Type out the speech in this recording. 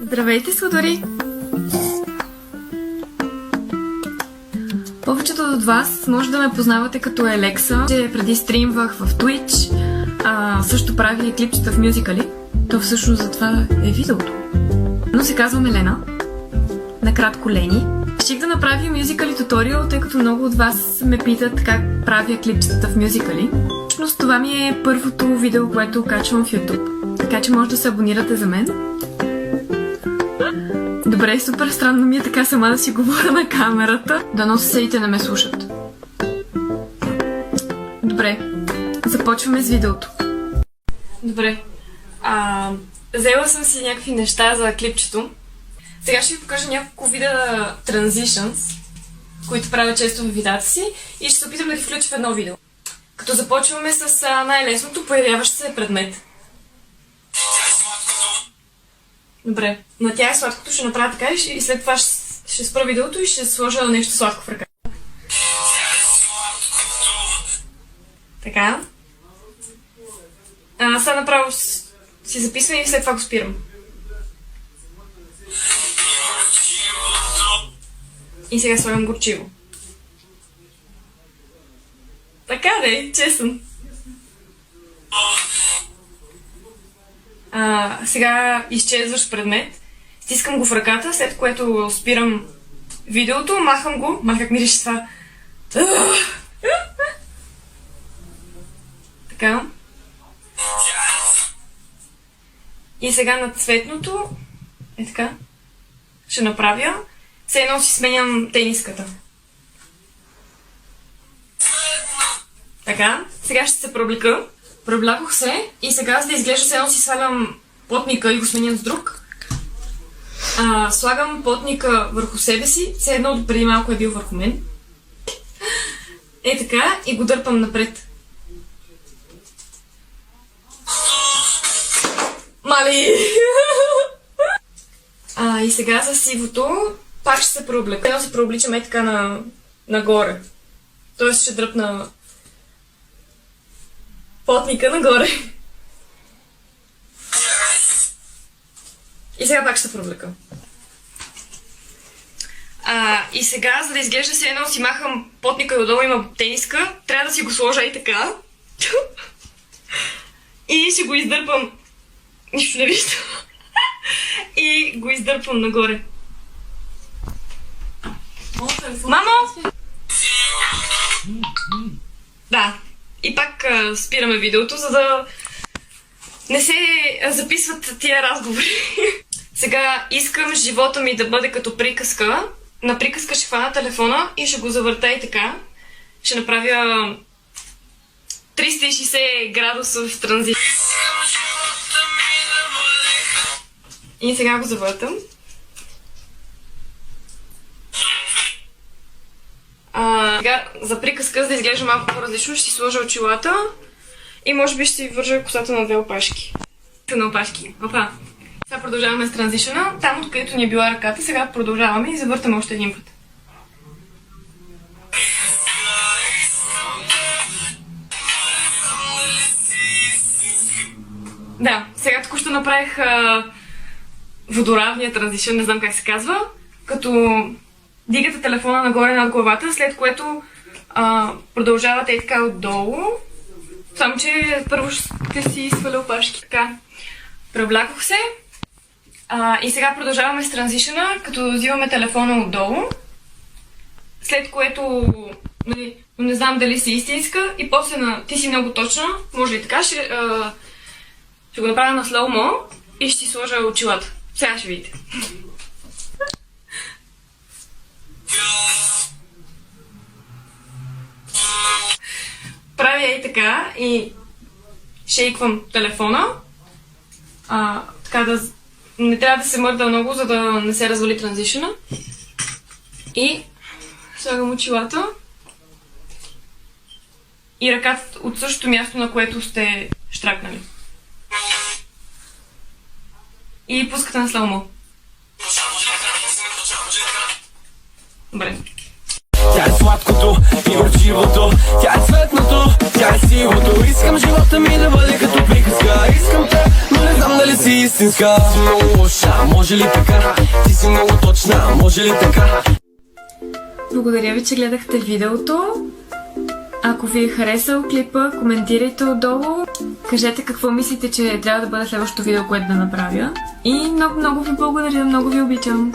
Здравейте, сладори! Повечето от вас може да ме познавате като Елекса, че преди стримвах в Twitch, също правя и клипчета в мюзикали. То всъщност за това е видеото. Но се казвам Елена, накратко Лени. Реших да направя мюзикали туториал, тъй като много от вас ме питат как правя клипчетата в мюзикали. Всъщност това ми е първото видео, което качвам в YouTube, така че може да се абонирате за мен. Добре, супер странно ми е така сама да си говоря на камерата. Дано съседите не ме слушат. Добре, започваме с видеото. Добре, взела съм си някакви неща за клипчето. Сега ще ви покажа няколко вида transitions, които правя често в видеята си и ще се опитам да ги включа в едно видео. Като започваме с най-лесното, появяващ се предмет. Добре, на тях сладкото ще направя така и след това ще спра видеото и ще сложа нещо сладко в ръка. Така. Сега направо си записвам и след това го спирам. И сега слагам горчиво. Така де, честен. Сега изчезваш предмет, стискам го в ръката, след което спирам видеото, махам го, как мирише това. Така. И сега на цветното, така, ще направя, все едно си сменям тениската. Така, сега ще се проблика. Преоблякох се и сега, за да изглежда все едно си свалям потника и го сменям с друг. Слагам потника върху себе си, все едно преди малко е бил върху мен. Е така и го дърпам напред. Мали! И сега за сивото пак ще се преоблека. Едно се преобличам е така нагоре. Тоест ще дръпна потника нагоре. И сега пак ще се провлека. И сега, за да изглежда се едно, си махам потника и отдолу има тениска, трябва да си го сложа и така. И ще го издърпам. Нищо не виждам. И го издърпам нагоре. Мамо! Да. И пак спираме видеото, за да не се записват тия разговори. Сега искам живота ми да бъде като приказка. На приказка ще хвана телефона и ще го завърта и така. Ще направя 360 градусов транзит. И сега го завъртам. Сега за приказка, за да изглежда малко по-различно, ще си сложа очилата и може би ще си вържа косата на две опашки. На опашки. Опа. Сега продължаваме с транзишъна. Там, откъдето ни е била ръката, сега продължаваме и завъртаме още един път. Да, сега току-що направих водоравния транзишън, не знам как се казва, като дигате телефона нагоре над главата, след което продължавате и така отдолу. Само, че първо ще си сваля опашки. Така, преоблякох се. И сега продължаваме с транзишъна, като взимаме телефона отдолу. След което, не знам дали си истинска и после ти си много точна, може ли така, ще го направя на слоумо и ще си сложа очилата. Сега ще видите. Правя и така и шейквам телефона. Така да не трябва да се мърда много, за да не се развали транзишъна. И слагам очилата. И ръката от същото място, на което сте щракнали. И пускате на слоумо. Добре. Тя е сладкото и горчивото, тя е цветното, тя е сивото. Искам живота ми да бъде като приказка. Искам те, но не знам дали си истинска. Си много лоша, може ли така? Ти си много точна, може ли така? Благодаря ви, че гледахте видеото. Ако ви е харесал клипа, коментирайте отдолу. Кажете какво мислите, че трябва да бъде следващото видео, което да направя. И много ви благодаря, много ви обичам.